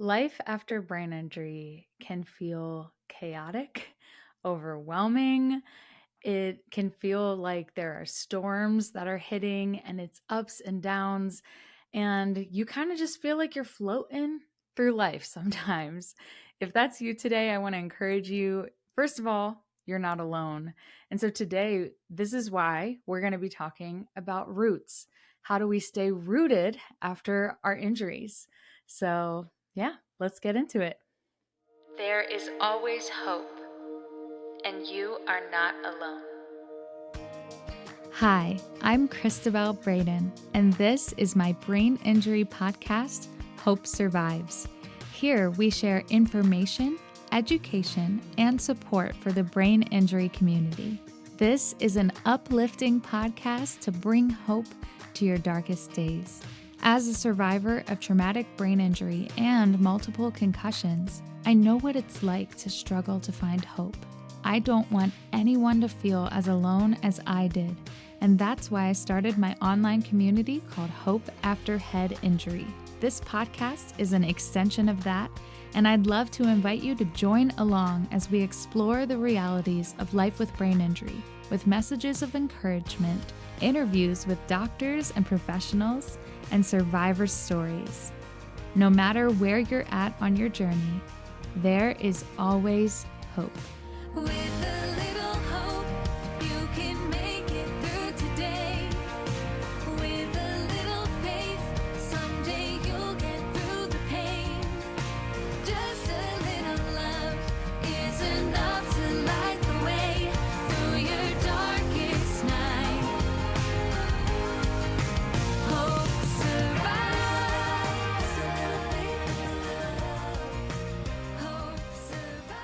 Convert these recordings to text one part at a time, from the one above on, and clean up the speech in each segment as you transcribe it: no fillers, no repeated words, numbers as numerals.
Life after brain injury can feel chaotic, overwhelming. It can feel like there are storms that are hitting and it's ups and downs. And you kind of just feel like you're floating through life sometimes. If that's you today, I want to encourage you. First of all, you're not alone. And so today, this is why we're going to be talking about roots. How do we stay rooted after our injuries? So, yeah, let's get into it. There is always hope, and you are not alone. Hi, I'm Cristabelle Braden, and this is my brain injury podcast, Hope Survives. Here we share information, education, and support for the brain injury community. This is an uplifting podcast to bring hope to your darkest days. As a survivor of traumatic brain injury and multiple concussions, I know what it's like to struggle to find hope. I don't want anyone to feel as alone as I did, and that's why I started my online community called Hope After Head Injury. This podcast is an extension of that, and I'd love to invite you to join along as we explore the realities of life with brain injury, with messages of encouragement, interviews with doctors and professionals, and survivor stories. No matter where you're at on your journey, there is always hope. With a little hope, you can make it through today. With a little faith, someday you'll get through the pain. Just a little love is enough to light the way through your darkest night. Hope survives. A little faith, a little love. Hope survives.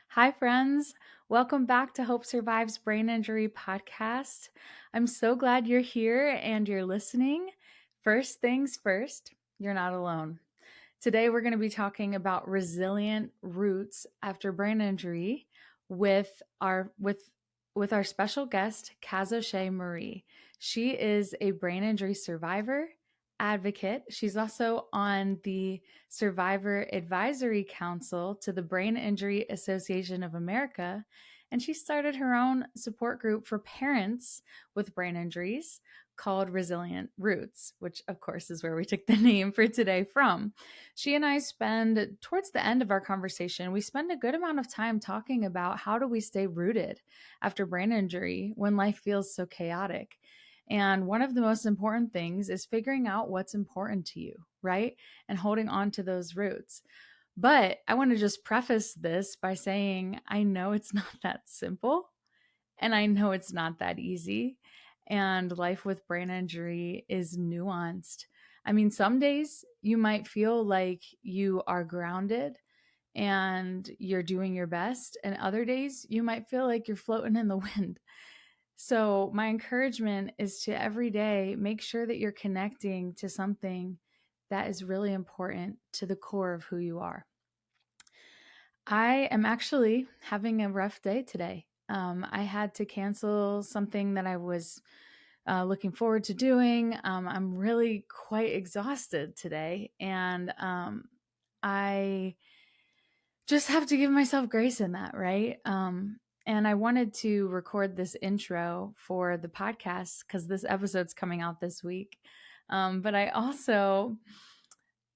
Hi, friends. Welcome back to Hope Survives Brain Injury Podcast. I'm so glad you're here and you're listening. First things first, you're not alone. Today, we're going to be talking about resilient roots after brain injury with our special guest, Cazoshay Marie. She is a brain injury survivor, advocate. She's also on the Survivor Advisory Council to the Brain Injury Association of America, and she started her own support group for parents with brain injuries called Resilient Roots, which of course is where we took the name for today from. She and I spend, towards the end of our conversation, we spend a good amount of time talking about how do we stay rooted after brain injury when life feels so chaotic. And one of the most important things is figuring out what's important to you, right? And holding on to those roots. But I want to just preface this by saying I know it's not that simple, and I know it's not that easy. And life with brain injury is nuanced. I mean, some days you might feel like you are grounded and you're doing your best, and other days you might feel like you're floating in the wind. So, my encouragement is to every day make sure that you're connecting to something that is really important to the core of who you are. I am actually having a rough day today. I had to cancel something that I was looking forward to doing. I'm really quite exhausted today, and I just have to give myself grace in that, right? And I wanted to record this intro for the podcast because this episode's coming out this week. But I also,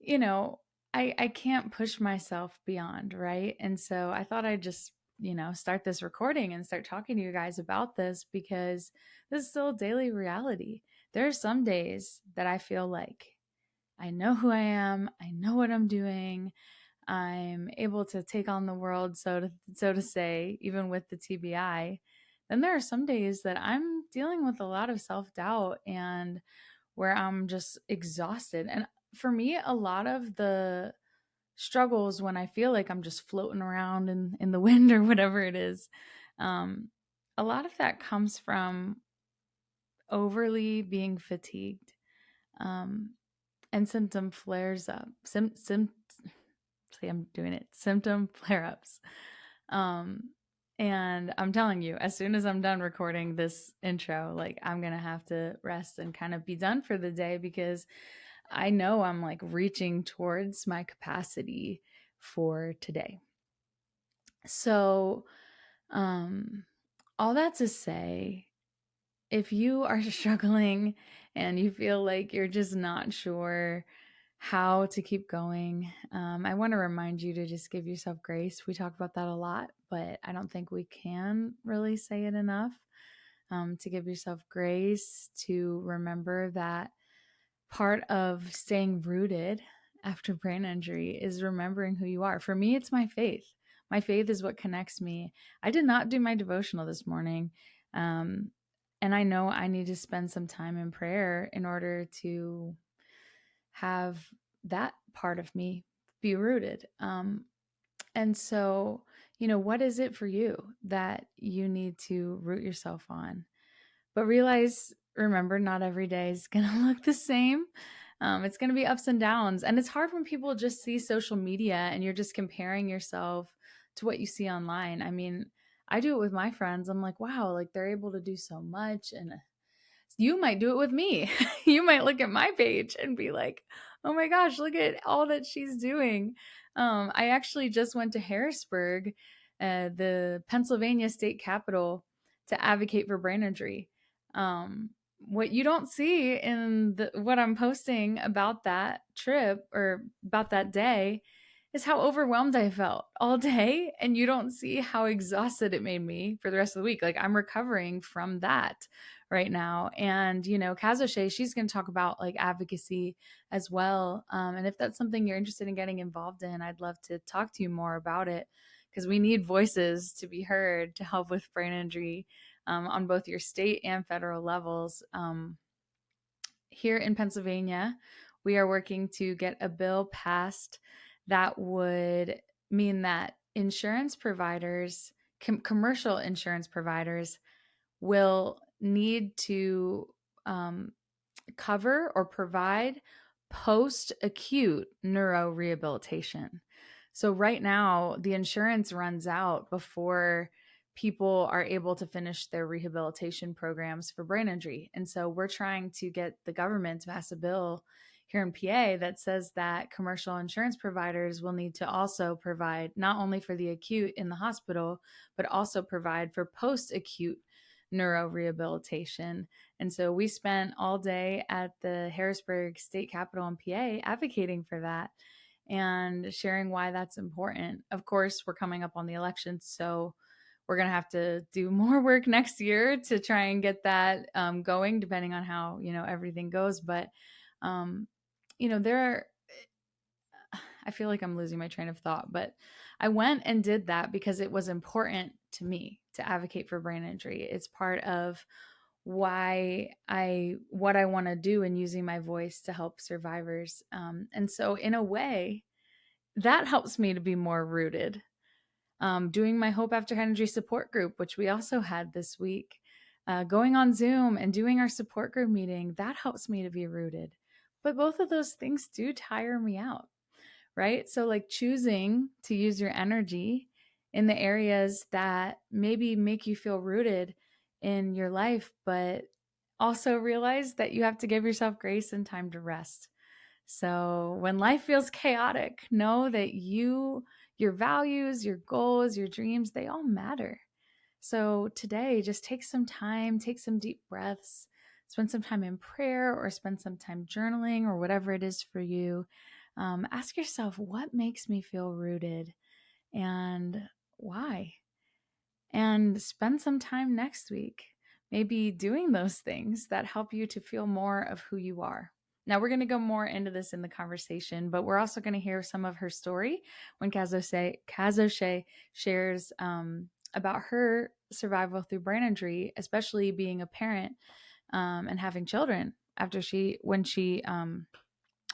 you know, I can't push myself beyond, right? And so I thought I'd just, start this recording and start talking to you guys about this because this is still a daily reality. There are some days that I feel like I know who I am, I know what I'm doing, I'm able to take on the world, so to say, even with the TBI. Then there are some days that I'm dealing with a lot of self-doubt and where I'm just exhausted. And for me, a lot of the struggles when I feel like I'm just floating around in the wind or whatever it is, a lot of that comes from overly being fatigued. And symptom flares up. I'm doing it. Symptom flare ups. And I'm telling you, as soon as I'm done recording this intro, like I'm going to have to rest and kind of be done for the day because I know I'm like reaching towards my capacity for today. So, um, all that to say, if you are struggling and you feel like you're just not sure how to keep going, I want to remind you to just give yourself grace. We talk about that a lot, but I don't think we can really say it enough. To give yourself grace, to remember that part of staying rooted after brain injury is remembering who you are. For me, it's my faith. My faith is what connects me. I did not do my devotional this morning. Um, and I know I need to spend some time in prayer in order to have that part of me be rooted. And so, what is it for you that you need to root yourself on? But remember, not every day is going to look the same. It's going to be ups and downs. And it's hard when people just see social media and you're just comparing yourself to what you see online. I mean, I do it with my friends. I'm like, wow, like they're able to do so much. And you might do it with me. You might look at my page and be like, oh my gosh, look at all that she's doing. I actually just went to Harrisburg, the Pennsylvania state capital, to advocate for brain injury. What you don't see in what I'm posting about that trip or about that day is how overwhelmed I felt all day. And you don't see how exhausted it made me for the rest of the week. Like I'm recovering from that right now. And, Cazoshay, she's going to talk about like advocacy as well. And if that's something you're interested in getting involved in, I'd love to talk to you more about it because we need voices to be heard to help with brain injury on both your state and federal levels. Here in Pennsylvania, we are working to get a bill passed that would mean that insurance providers, commercial insurance providers, will need to cover or provide post-acute neurorehabilitation. So right now, the insurance runs out before people are able to finish their rehabilitation programs for brain injury. And so we're trying to get the government to pass a bill here in PA that says that commercial insurance providers will need to also provide not only for the acute in the hospital, but also provide for post-acute neurorehabilitation. And so we spent all day at the Harrisburg State Capitol in PA advocating for that and sharing why that's important. Of course, we're coming up on the election, so we're going to have to do more work next year to try and get that going, depending on how, everything goes. But, I feel like I'm losing my train of thought, but I went and did that because it was important to me to advocate for brain injury. It's part of what I want to do in using my voice to help survivors. And so in a way, that helps me to be more rooted. Doing my Hope After Head Injury support group, which we also had this week, going on Zoom and doing our support group meeting, that helps me to be rooted. But both of those things do tire me out, right? So like choosing to use your energy in the areas that maybe make you feel rooted in your life, but also realize that you have to give yourself grace and time to rest. So when life feels chaotic, know that your values, your goals, your dreams, they all matter. So today, just take some time, take some deep breaths, spend some time in prayer or spend some time journaling or whatever it is for you. Ask yourself, what makes me feel rooted and why? And spend some time next week, maybe doing those things that help you to feel more of who you are. Now, we're going to go more into this in the conversation, but we're also going to hear some of her story when Cazoshay shares about her survival through brain injury, especially being a parent and having children when she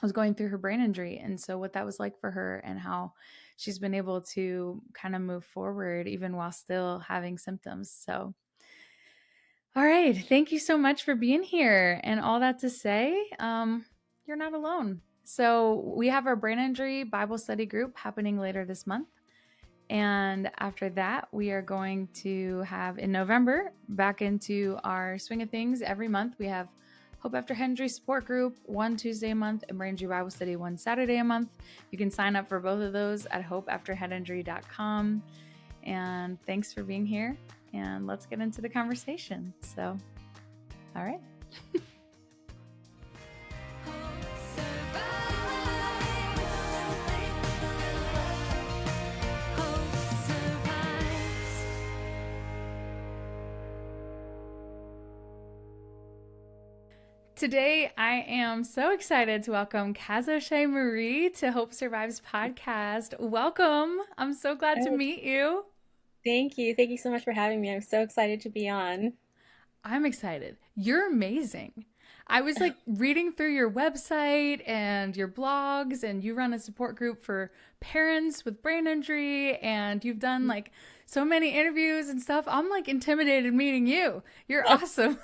was going through her brain injury. And so what that was like for her and how she's been able to kind of move forward even while still having symptoms. So, all right. Thank you so much for being here. And all that to say, you're not alone. So we have our brain injury Bible study group happening later this month. And after that, we are going to have in November back into our swing of things. Every month we have Hope After Head Injury Support Group, one Tuesday a month, and Brain Injury Bible Study, one Saturday a month. You can sign up for both of those at hopeafterheadinjury.com. And thanks for being here. And let's get into the conversation. So, all right. Today, I am so excited to welcome Cazoshay Marie to Hope Survives podcast. Welcome. I'm so glad to meet you. Thank you. Thank you so much for having me. I'm so excited to be on. I'm excited. You're amazing. I was like reading through your website and your blogs, and you run a support group for parents with brain injury, and you've done like so many interviews and stuff. I'm like intimidated meeting you. You're awesome.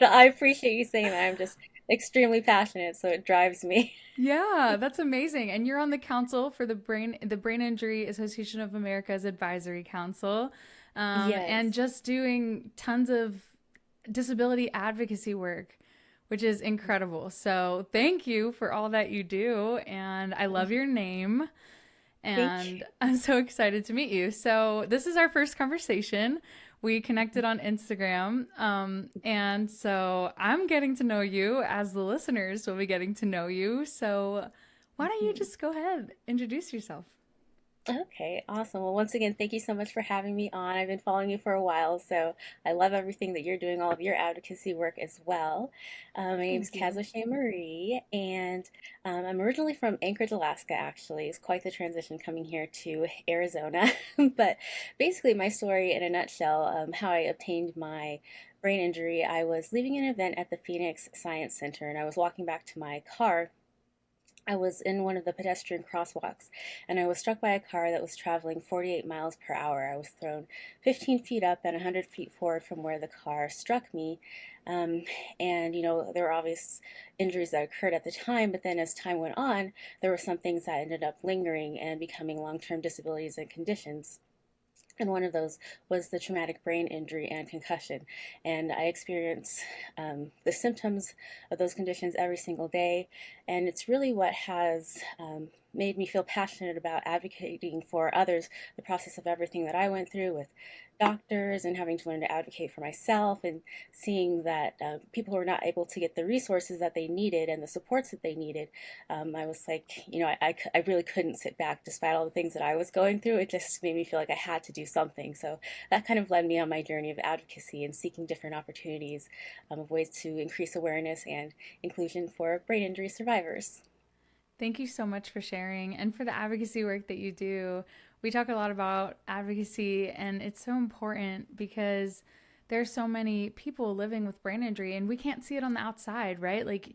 I appreciate you saying that. I'm just extremely passionate, so it drives me. Yeah, that's amazing. And you're on the council for the Brain Injury Association of America's Advisory Council, and Yes. just doing tons of disability advocacy work, which is incredible. So thank you for all that you do. And I love your name. Thank And you. I'm so excited to meet you. So this is our first conversation. We connected on Instagram. And so I'm getting to know you as the listeners will be getting to know you. So why don't you Mhm. just go ahead, introduce yourself? Okay, awesome. Well, once again, thank you so much for having me on. I've been following you for a while, so I love everything that you're doing, all of your advocacy work as well. My name's Thank you. Cazoshay Marie, and I'm originally from Anchorage, Alaska, actually. It's quite the transition coming here to Arizona. But basically, my story in a nutshell, how I obtained my brain injury, I was leaving an event at the Phoenix Science Center, and I was walking back to my car. I was in one of the pedestrian crosswalks and I was struck by a car that was traveling 48 miles per hour. I was thrown 15 feet up and 100 feet forward from where the car struck me. Um, and there were obvious injuries that occurred at the time, but then as time went on, there were some things that ended up lingering and becoming long term disabilities and conditions. And one of those was the traumatic brain injury and concussion. And I experience the symptoms of those conditions every single day. And it's really what has made me feel passionate about advocating for others, the process of everything that I went through with doctors and having to learn to advocate for myself and seeing that people were not able to get the resources that they needed and the supports that they needed. I was like, I really couldn't sit back despite all the things that I was going through. It just made me feel like I had to do something. So that kind of led me on my journey of advocacy and seeking different opportunities of ways to increase awareness and inclusion for brain injury survivors. Thank you so much for sharing and for the advocacy work that you do. We talk a lot about advocacy, and it's so important because there's so many people living with brain injury and we can't see it on the outside, right? Like, do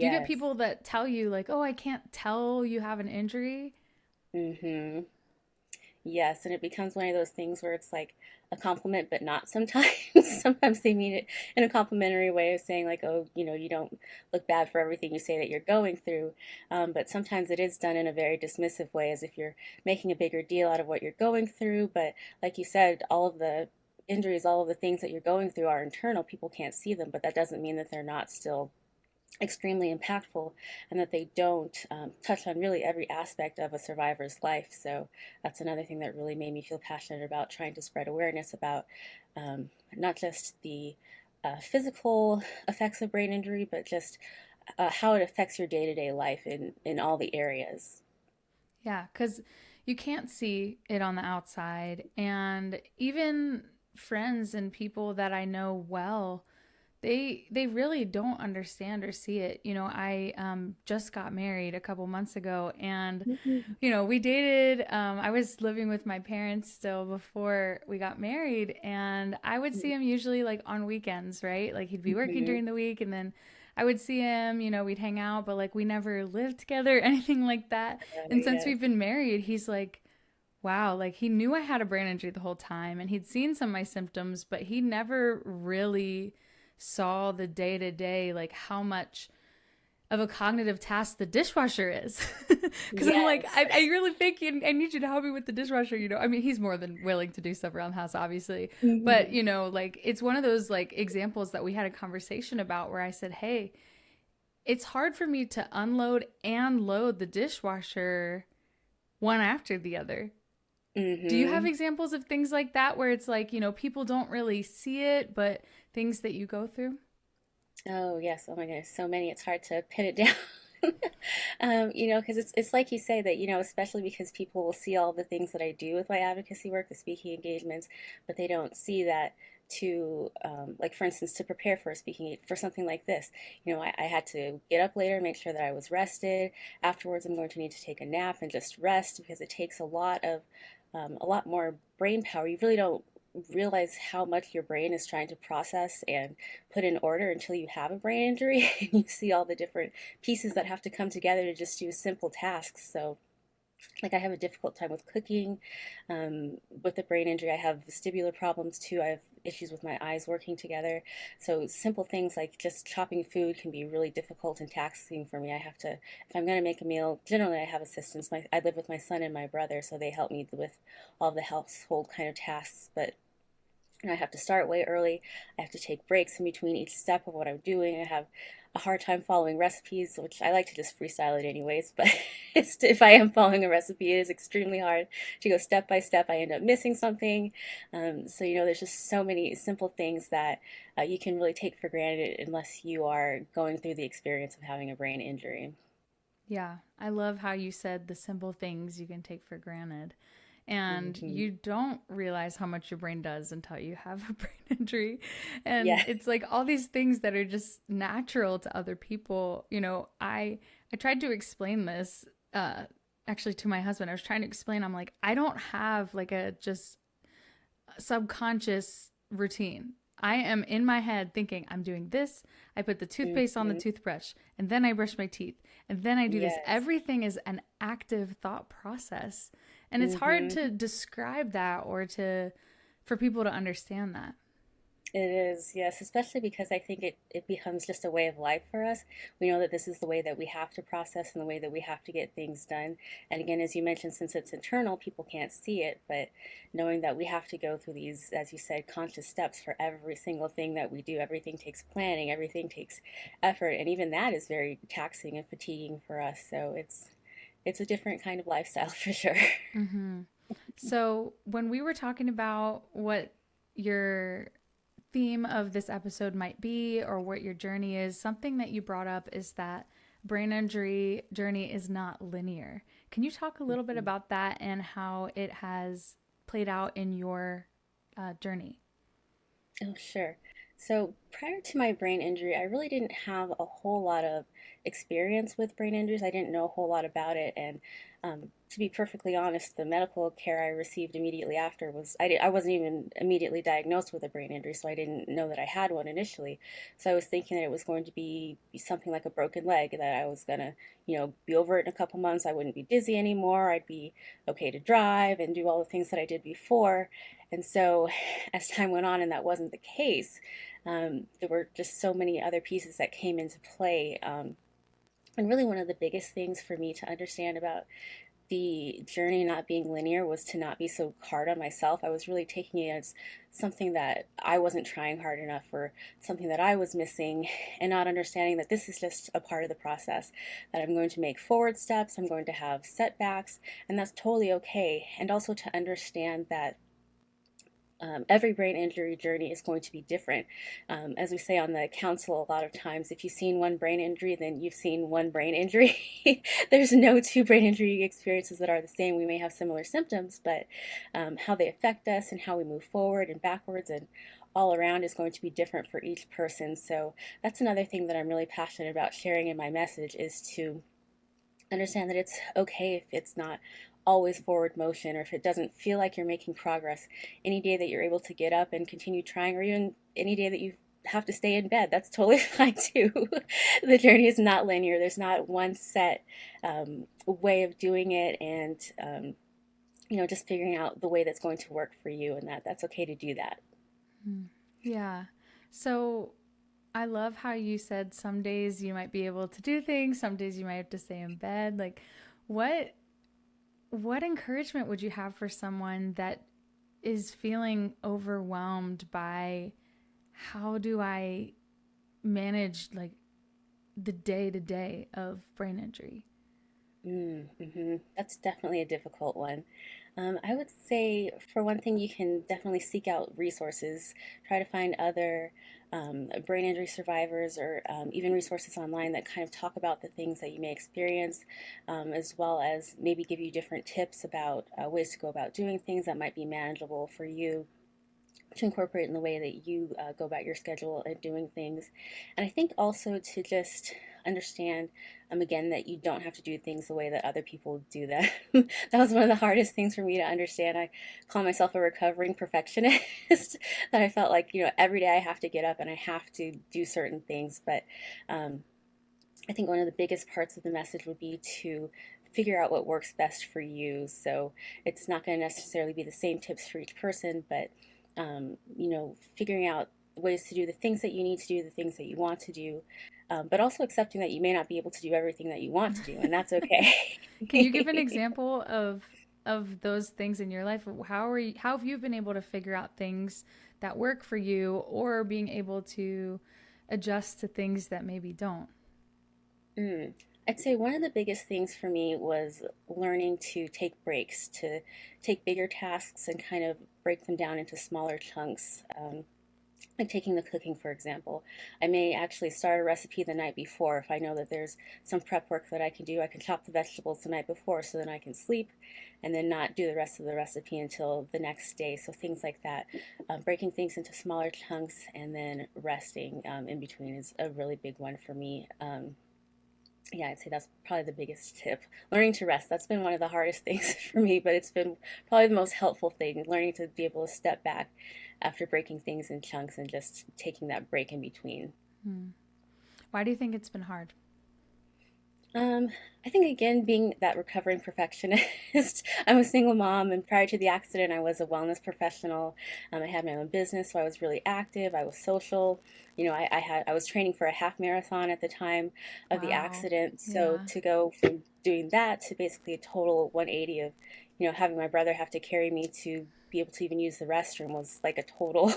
you get Yes. people that tell you, like, oh, I can't tell you have an injury? Mm-hmm. Yes, and it becomes one of those things where it's like a compliment, but not sometimes. Sometimes they mean it in a complimentary way of saying, like, oh, you don't look bad for everything you say that you're going through. But sometimes it is done in a very dismissive way, as if you're making a bigger deal out of what you're going through. But like you said, all of the injuries, all of the things that you're going through are internal. People can't see them, but that doesn't mean that they're not still extremely impactful and that they don't touch on really every aspect of a survivor's life. So that's another thing that really made me feel passionate about trying to spread awareness about not just the physical effects of brain injury, but just how it affects your day to day life in all the areas. Yeah, because you can't see it on the outside. And even friends and people that I know well, they really don't understand or see it. I just got married a couple months ago, and Mhm. we dated. I was living with my parents still before we got married, and I would see him usually like on weekends, right? Like he'd be working Mhm. during the week, and then I would see him. We'd hang out, but like we never lived together, anything like that. And since Yes. we've been married, he's like, wow, like he knew I had a brain injury the whole time and he'd seen some of my symptoms, but he never really saw the day to day, like how much of a cognitive task the dishwasher is. Because I'm like, Yes. I really think I need you to help me with the dishwasher. I mean, he's more than willing to do stuff around the house, obviously. But, Hmm. like, it's one of those, like, examples that we had a conversation about where I said, hey, it's hard for me to unload and load the dishwasher one after the other. Do you have Hmm. examples of things like that where it's like, people don't really see it, but things that you go through? Oh, yes. Oh my goodness. So many. It's hard to pin it down. Because it's like you say that, especially because people will see all the things that I do with my advocacy work, the speaking engagements, but they don't see that like for instance, to prepare for a speaking for something like this, I had to get up later, make sure that I was rested. Afterwards, I'm going to need to take a nap and just rest because it takes a lot more brain power. You really don't realize how much your brain is trying to process and put in order until you have a brain injury and you see all the different pieces that have to come together to just do simple tasks. So like I have a difficult time with cooking. With the brain injury, I have vestibular problems too. I have issues with my eyes working together. So simple things like just chopping food can be really difficult and taxing for me. I have to, if I'm going to make a meal, generally I have assistants. I live with my son and my brother, so they help me with all the household kind of tasks. But I have to start way early. I have to take breaks in between each step of what I'm doing. I have a hard time following recipes, which I like to just freestyle it anyways. But if I am following a recipe, it is extremely hard to go step by step. I end up missing something. So, there's just so many simple things that you can really take for granted unless you are going through the experience of having a brain injury. Yeah, I love how you said the simple things you can take for granted. And Hmm. you don't realize how much your brain does until you have a brain injury. And Yeah. it's like all these things that are just natural to other people. I tried to explain this actually to my husband. I was trying to explain, I'm like, I don't have like a just subconscious routine. I am in my head thinking, I'm doing this. I put the toothpaste on the Hmm. toothbrush, and then I brush my teeth, and then I do this. Yes. Everything is an active thought process. And it's hard Hmm. to describe that or for people to understand that. It is, yes, especially because I think it becomes just a way of life for us. We know that this is the way that we have to process and the way that we have to get things done. And again, as you mentioned, since it's internal, people can't see it, but knowing that we have to go through these, as you said, conscious steps for every single thing that we do, everything takes planning, everything takes effort, and even that is very taxing and fatiguing for us. So it's a different kind of lifestyle for sure. Mm-hmm. So, when we were talking about what your theme of this episode might be or what your journey is, something that you brought up is that brain injury journey is not linear. Can you talk a little bit about that and how it has played out in your journey? Oh, sure. So prior to my brain injury, I really didn't have a whole lot of experience with brain injuries. I didn't know a whole lot about it, and to be perfectly honest, the medical care I received immediately after I wasn't even immediately diagnosed with a brain injury, so I didn't know that I had one initially. So I was thinking that it was going to be something like a broken leg, that I was gonna, be over it in a couple months. I wouldn't be dizzy anymore. I'd be okay to drive and do all the things that I did before. And so, as time went on, and that wasn't the case, there were just so many other pieces that came into play. And really, one of the biggest things for me to understand about the journey not being linear was to not be so hard on myself. I was really taking it as something that I wasn't trying hard enough, or something that I was missing, and not understanding that this is just a part of the process, that I'm going to make forward steps, I'm going to have setbacks, and that's totally okay. And also to understand that every brain injury journey is going to be different. As we say on the council, a lot of times, if you've seen one brain injury, then you've seen one brain injury. There's no two brain injury experiences that are the same. We may have similar symptoms, but how they affect us and how we move forward and backwards and all around is going to be different for each person. So that's another thing that I'm really passionate about sharing in my message, is to understand that it's okay if it's not always forward motion, or if it doesn't feel like you're making progress. Any day that you're able to get up and continue trying, or even any day that you have to stay in bed, that's totally fine too. The journey is not linear. There's not one set way of doing it, and just figuring out the way that's going to work for you, and that's okay to do that. Hmm. Yeah. So I love how you said some days you might be able to do things, some days you might have to stay in bed. Like, what what encouragement would you have for someone that is feeling overwhelmed by how do I manage like the day to day of brain injury? That's definitely a difficult one. I would say, for one thing, you can definitely seek out resources. Try to find other brain injury survivors or even resources online that kind of talk about the things that you may experience, as well as maybe give you different tips about ways to go about doing things that might be manageable for you to incorporate in the way that you go about your schedule and doing things. And I think also to just understand, again, that you don't have to do things the way that other people do them. That was one of the hardest things for me to understand. I call myself a recovering perfectionist, that I felt like, every day I have to get up and I have to do certain things. But um, I think one of the biggest parts of the message would be to figure out what works best for you. So it's not going to necessarily be the same tips for each person, but figuring out ways to do the things that you need to do, the things that you want to do, but also accepting that you may not be able to do everything that you want to do, and that's okay. Can you give an example of those things in your life? How have you been able to figure out things that work for you or being able to adjust to things that maybe don't? Mm. I'd say one of the biggest things for me was learning to take breaks, to take bigger tasks and kind of break them down into smaller chunks. Like taking the cooking, for example. I may actually start a recipe the night before. If I know that there's some prep work that I can do, I can chop the vegetables the night before so then I can sleep and then not do the rest of the recipe until the next day. So things like that. Breaking things into smaller chunks and then resting in between is a really big one for me. Yeah, I'd say that's probably the biggest tip. Learning to rest. That's been one of the hardest things for me, but it's been probably the most helpful thing. Learning to be able to step back after breaking things in chunks and just taking that break in between. Hmm. Why do you think it's been hard? Um, I think again, being that recovering perfectionist, I'm a single mom, and prior to the accident, I was a wellness professional. I had my own business, so I was really active. I was social. I was training for a half marathon at the time of the Wow. accident. So Yeah. to go from doing that to basically a total 180 of, having my brother have to carry me to be able to even use the restroom was like a total,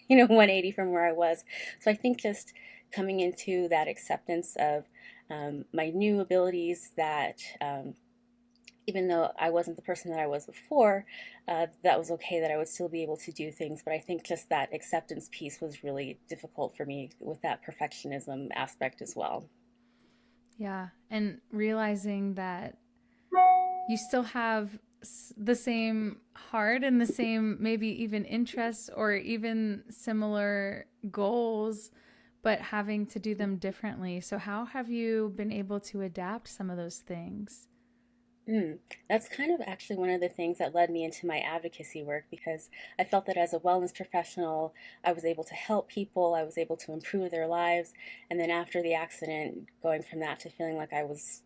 180 from where I was. So I think just coming into that acceptance of my new abilities that even though I wasn't the person that I was before, that was okay that I would still be able to do things. But I think just that acceptance piece was really difficult for me with that perfectionism aspect as well. Yeah. And realizing that you still have the same heart and the same maybe even interests or even similar goals, but having to do them differently. So, how have you been able to adapt some of those things? Mm. That's kind of actually one of the things that led me into my advocacy work because I felt that as a wellness professional, I was able to help people, I was able to improve their lives. And then after the accident, going from that to feeling like I was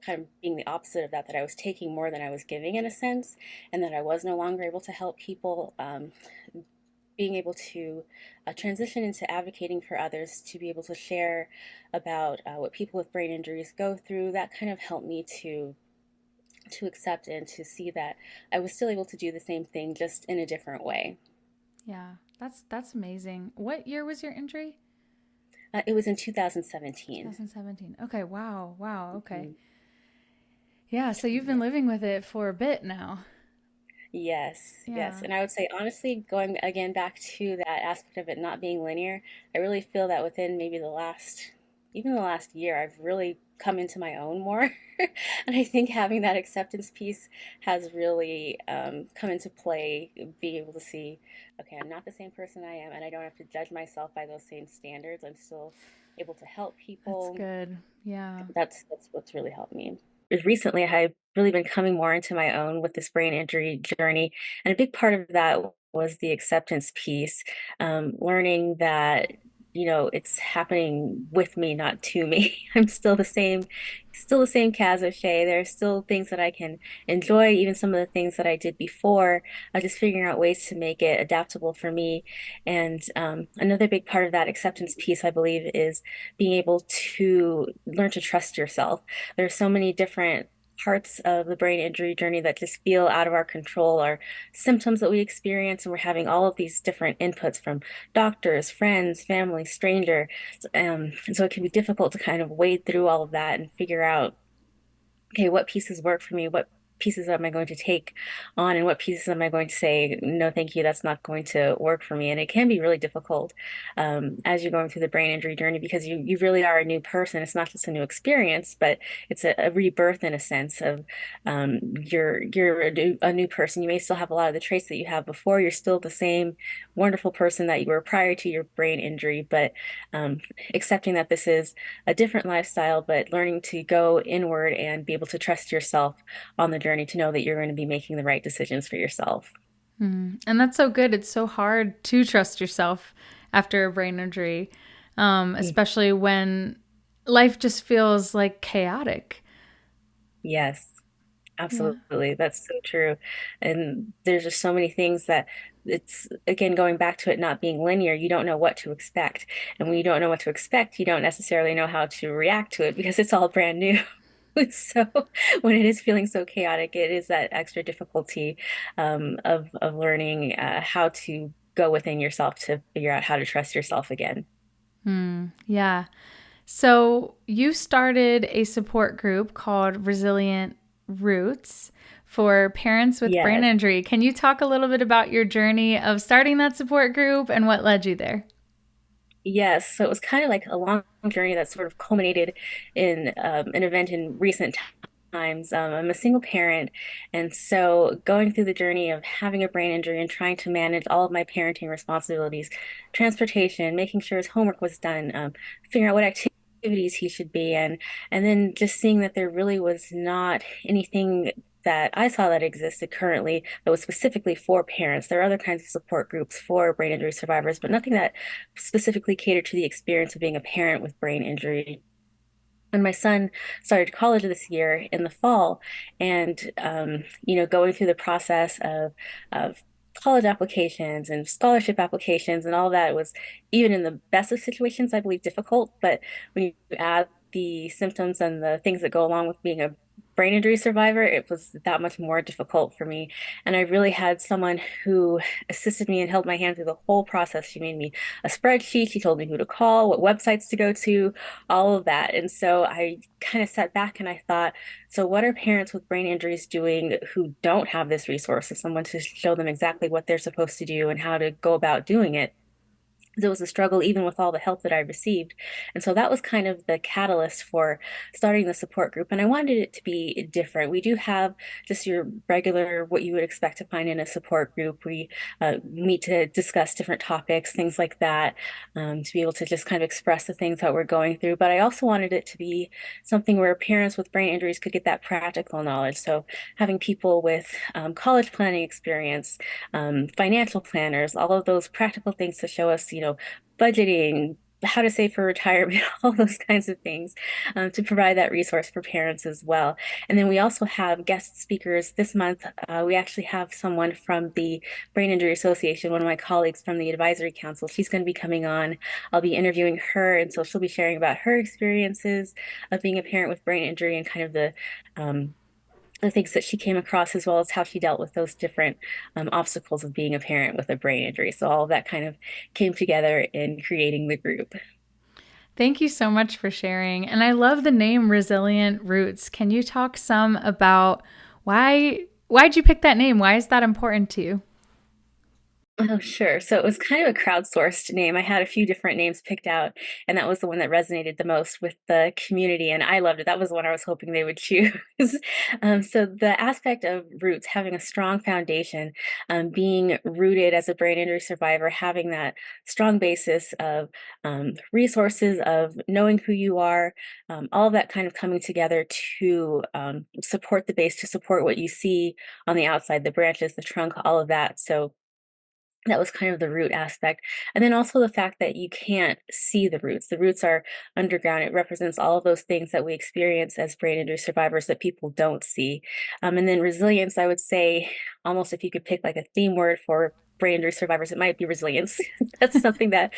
kind of being the opposite of that, that I was taking more than I was giving in a sense, and that I was no longer able to help people. Being able to transition into advocating for others, to be able to share about what people with brain injuries go through, that kind of helped me to accept and to see that I was still able to do the same thing just in a different way. Yeah, that's amazing. What year was your injury? It was in 2017. 2017. Okay, wow. Wow, okay. Mhm. Yeah, so you've been Yeah. living with it for a bit now. Yes, yes. Yeah. And I would say, honestly, going again back to that aspect of it not being linear, I really feel that within maybe even the last year, I've really come into my own more. And I think having that acceptance piece has really come into play, being able to see, okay, I'm not the same person I am, and I don't have to judge myself by those same standards. I'm still able to help That's people. good. Yeah. That's what's really helped me. Recently, I've really been coming more into my own with this brain injury journey, and a big part of that was the acceptance piece. Learning that. it's happening with me, not to me. I'm still the same Cazoshay. There are still things that I can enjoy, even some of the things that I did before. Just figuring out ways to make it adaptable for me. And another big part of that acceptance piece, I believe, is being able to learn to trust yourself. There's so many different parts of the brain injury journey that just feel out of our control, our symptoms that we experience, and we're having all of these different inputs from doctors, friends, family, stranger. And so it can be difficult to kind of wade through all of that and figure out, okay, what pieces work for me? What pieces am I going to take on, and what pieces am I going to say, no, thank you, that's not going to work for me? And it can be really difficult as you're going through the brain injury journey because you really are a new person. It's not just a new experience, but it's a rebirth in a sense of you're a new person. You may still have a lot of the traits that you have before. You're still the same wonderful person that you were prior to your brain injury, but um, accepting that this is a different lifestyle, but learning to go inward and be able to trust yourself on the journey to know that you're going to be making the right decisions for yourself. And that's so good. It's so hard to trust yourself after a brain injury, especially when life just feels like chaotic. Yes, Yeah. absolutely. That's so true. And there's just so many things that it's, again, going back to it not being linear, you don't know what to expect. And when you don't know what to expect, you don't necessarily know how to react to it because it's all brand new. So when it is feeling so chaotic, it is that extra difficulty of learning how to go within yourself to figure out how to trust yourself again. Yeah. So you started a support group called Resilient Roots for parents with brain Yes. injury. Can you talk a little bit about your journey of starting that support group and what led you there? Yes, so it was kind of like a long journey that sort of culminated in an event in recent times. I'm a single parent, and so going through the journey of having a brain injury and trying to manage all of my parenting responsibilities, transportation, making sure his homework was done, figuring out what activities he should be in, and then just seeing that there really was not anything that I saw that existed currently that was specifically for parents. There are other kinds of support groups for brain injury survivors, but nothing that specifically catered to the experience of being a parent with brain injury. And my son started college this year in the fall, and going through the process of college applications and scholarship applications and all that was, even in the best of situations, I believe, difficult. But when you add the symptoms and the things that go along with being a brain injury survivor, it was that much more difficult for me. And I really had someone who assisted me and held my hand through the whole process. She made me a spreadsheet. She told me who to call, what websites to go to, all of that. And so I kind of sat back and I thought, so what are parents with brain injuries doing who don't have this resource of someone to show them exactly what they're supposed to do and how to go about doing it? It was a struggle even with all the help that I received. And so that was kind of the catalyst for starting the support group. And I wanted it to be different. We do have just your regular, what you would expect to find in a support group. We meet to discuss different topics, things like that, to be able to just kind of express the things that we're going through. But I also wanted it to be something where parents with brain injuries could get that practical knowledge. So having people with college planning experience, financial planners, all of those practical things to show us, budgeting, how to save for retirement, all those kinds of things, to provide that resource for parents as well. And then we also have guest speakers this month. We actually have someone from the Brain Injury Association, one of my colleagues from the advisory council. She's going to be coming on. I'll be interviewing her, and so she'll be sharing about her experiences of being a parent with brain injury and kind of um, the things that she came across, as well as how she dealt with those different obstacles of being a parent with a brain injury. So all of that kind of came together in creating the group. Thank you so much for sharing. And I love the name Resilient Roots. Can you talk some about why'd you pick that name? Why is that important to you? Oh, sure. So it was kind of a crowdsourced name. I had a few different names picked out, and that was the one that resonated the most with the community, and I loved it. That was the one I was hoping they would choose. So the aspect of roots, having a strong foundation, being rooted as a brain injury survivor, having that strong basis of resources, of knowing who you are, all of that kind of coming together to support the base, to support what you see on the outside, the branches, the trunk, all of that. So That was kind of the root aspect. And then also the fact that you can't see the roots. The roots are underground. It represents all of those things that we experience as brain injury survivors that people don't see. And then resilience, I would say, almost if you could pick like a theme word for brain injury survivors, it might be resilience. That's something that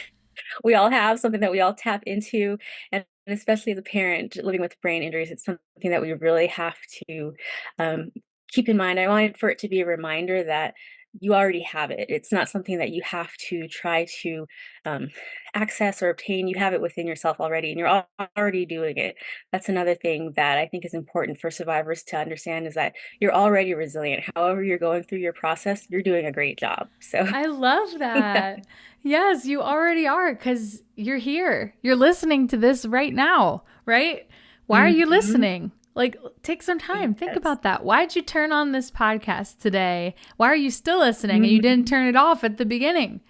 we all have, something that we all tap into. And especially as a parent living with brain injuries, it's something that we really have to um, keep in mind. I wanted for it to be a reminder that you already have it. It's not something that you have to try to um, access or obtain. You have it within yourself already, and you're already doing it. That's another thing that I think is important for survivors to understand is that you're already resilient. However, you're going through your process, you're doing a great job. So, I love yeah. that. Yes, you already are because you're here. You're listening to this right now, right? Why are you Mhm. listening? Like, take some time. Think Yes. about that. Why'd you turn on this podcast today? Why are you still listening and you didn't Mhm. turn it off at the beginning?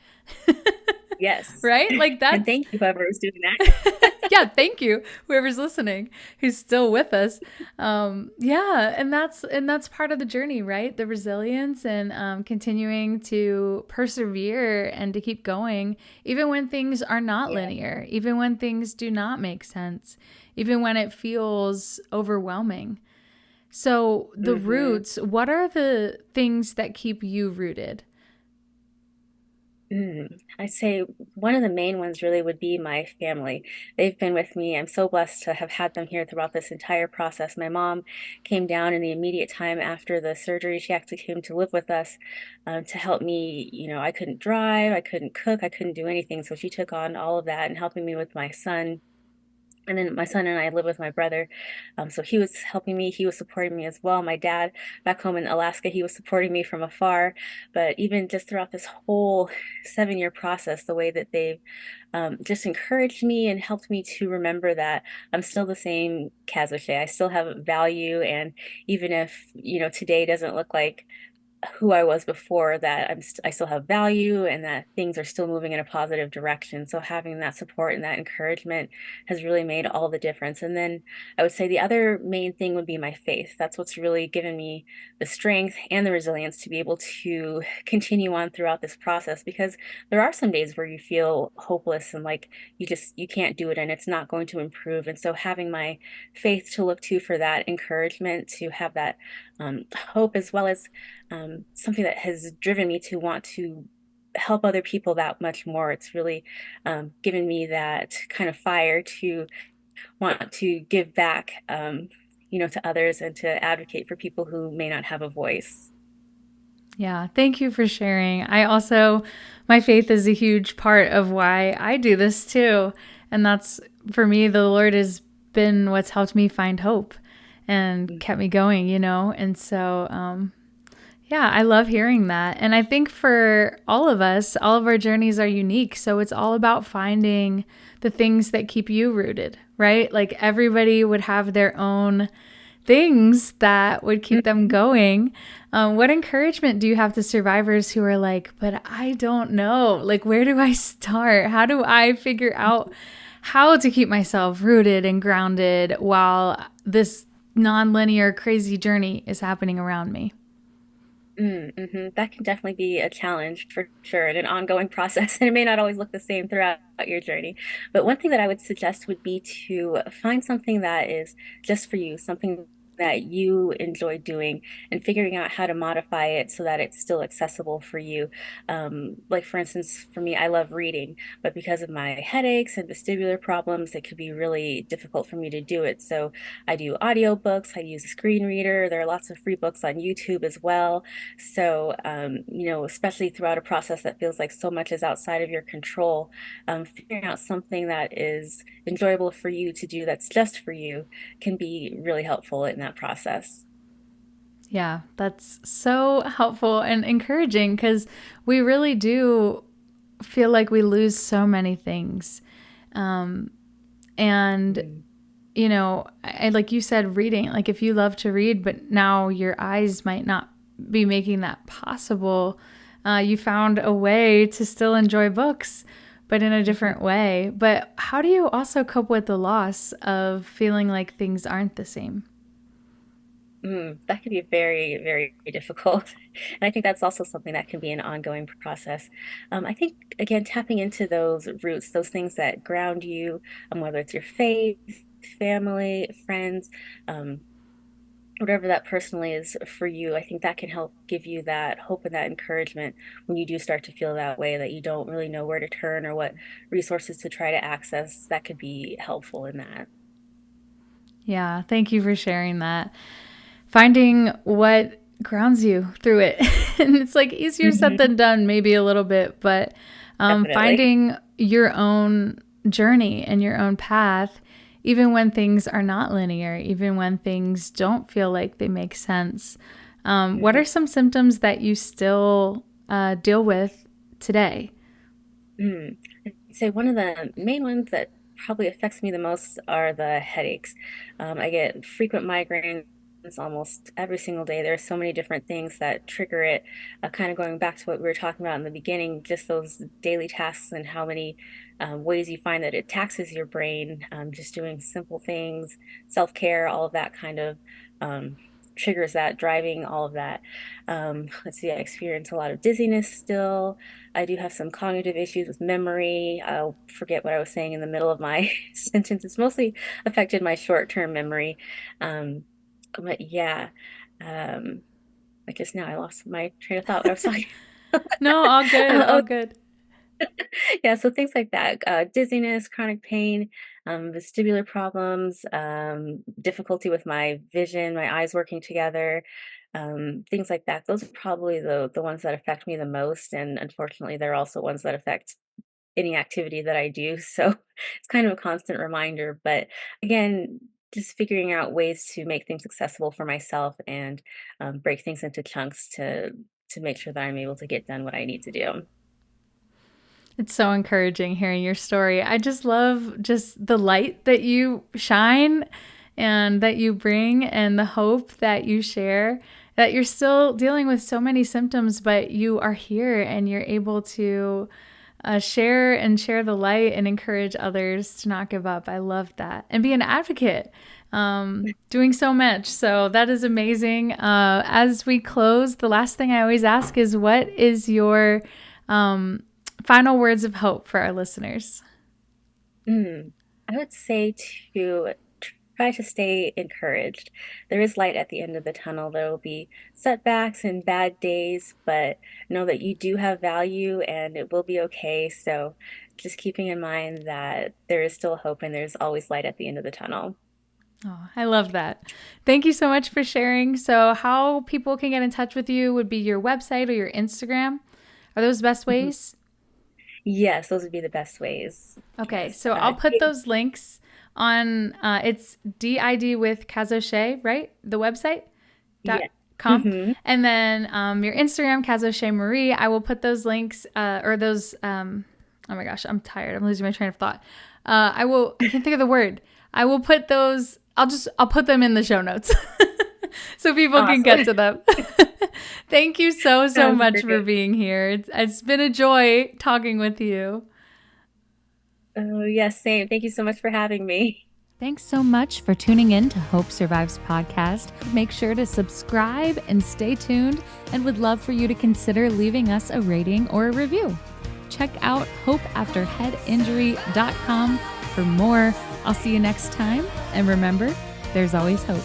Yes. Right? Like, And that's thank you whoever is doing that. yeah, thank you, whoever's listening, who's still with us. Yeah, and that's part of the journey, right? The resilience and continuing to persevere and to keep going, even when things are not Yeah. linear, even when things do not make sense, even when it feels overwhelming. So the Mhm. roots, what are the things that keep you rooted? I'd say one of the main ones really would be my family. They've been with me. I'm so blessed to have had them here throughout this entire process. My mom came down in the immediate time after the surgery. She actually came to live with us to help me. I couldn't drive, I couldn't cook, I couldn't do anything. So she took on all of that and helping me with my son. And then my son and I live with my brother. So he was helping me. He was supporting me as well. My dad back home in Alaska, he was supporting me from afar. But even just throughout this whole 7-year process, the way that they've just encouraged me and helped me to remember that I'm still the same Cazoshay. I still have value. And even if, today doesn't look like who I was before, that I still have value and that things are still moving in a positive direction. So having that support and that encouragement has really made all the difference. And then I would say the other main thing would be my faith. That's what's really given me the strength and the resilience to be able to continue on throughout this process, because there are some days where you feel hopeless and like you can't do it and it's not going to improve. And so having my faith to look to for that encouragement, to have that hope, as well as something that has driven me to want to help other people that much more. It's really given me that kind of fire to want to give back, to others and to advocate for people who may not have a voice. Yeah, thank you for sharing. My faith is a huge part of why I do this too. And that's for me, the Lord has been what's helped me find hope and kept me going, you know? And so, yeah, I love hearing that. And I think for all of us, all of our journeys are unique. So it's all about finding the things that keep you rooted, right? Like everybody would have their own things that would keep them Mhm. going. What encouragement do you have to survivors who are like, but I don't know, like, where do I start? How do I figure out how to keep myself rooted and grounded while this nonlinear, crazy journey is happening around me? That can definitely be a challenge for sure, and an ongoing process. And it may not always look the same throughout your journey. But one thing that I would suggest would be to find something that is just for you, something that you enjoy doing, and figuring out how to modify it so that it's still accessible for you. Like, for instance, for me, I love reading, but because of my headaches and vestibular problems, it could be really difficult for me to do it. So I do audiobooks, I use a screen reader. There are lots of free books on YouTube as well. So, especially throughout a process that feels like so much is outside of your control, figuring out something that is enjoyable for you to do that's just for you can be really helpful in that process. Yeah, that's so helpful and encouraging because we really do feel like we lose so many things. Um, and Mm. like you said, reading, like if you love to read, but now your eyes might not be making that possible, you found a way to still enjoy books, but in a different way. But how do you also cope with the loss of feeling like things aren't the same? That could be very, very difficult. And I think that's also something that can be an ongoing process. I think, again, tapping into those roots, those things that ground you, whether it's your faith, family, friends, um, whatever that personally is for you, I think that can help give you that hope and that encouragement when you do start to feel that way, that you don't really know where to turn or what resources to try to access. That could be helpful in that. Yeah, thank you for sharing that. Finding what grounds you through it. And it's like easier said Hmm. than done, maybe a little bit, but Definitely. finding your own journey and your own path, even when things are not linear, even when things don't feel like they make sense. What are Hmm. some symptoms that you still deal with today? Mm. I'd say one of the main ones that probably affects me the most are the headaches. I get frequent migraines almost every single day. There are so many different things that trigger it. Kind of going back to what we were talking about in the beginning, just those daily tasks and how many ways you find that it taxes your brain. Just doing simple things, self-care, all of that kind of um, triggers that, driving all of that. Let's see, I experience a lot of dizziness still. I do have some cognitive issues with memory. I'll forget what I was saying in the middle of my sentence. It's mostly affected my short-term memory. Um, but yeah, um, like just now I lost my train of thought. What I was talking. No, all good, all Oh, good. yeah, so things like that, dizziness, chronic pain, vestibular problems, difficulty with my vision, my eyes working together, things like that. Those are probably the ones that affect me the most, and unfortunately, they're also ones that affect any activity that I do. So it's kind of a constant reminder. But again, just figuring out ways to make things accessible for myself and break things into chunks to make sure that I'm able to get done what I need to do. It's so encouraging hearing your story. I just love just the light that you shine and that you bring and the hope that you share, that you're still dealing with so many symptoms, but you are here and you're able to share the light and encourage others to not give up. I love that. And be an advocate, doing so much. So that is amazing. As we close, the last thing I always ask is what is your um, final words of hope for our listeners? Mm, I would say to try to stay encouraged. There is light at the end of the tunnel. There will be setbacks and bad days, but know that you do have value and it will be okay. So just keeping in mind that there is still hope and there's always light at the end of the tunnel. Oh, I love that. Thank you so much for sharing. So, how people can get in touch with you would be your website or your Instagram. Are those best Mhm. ways? Yes, those would be the best ways. Okay, Yes. so I'll put those links on. It's DID with Cazoshay, right? The website Yeah. dot com, Hmm. and then your Instagram, Cazoshay Marie. I will put those links or those. Oh my gosh, I'm tired. I'm losing my train of thought. I will. I can't think of the word. I will put those. I'll put them in the show notes so people can get Awesome. to them. Thank you so Sounds much for great. being here. It's been a joy talking with you. Oh, yes, same. Thank you so much for having me. Thanks so much for tuning in to Hope Survives podcast. Make sure to subscribe and stay tuned, and would love for you to consider leaving us a rating or a review. Check out hopeafterheadinjury.com for more. I'll see you next time, and remember, there's always hope.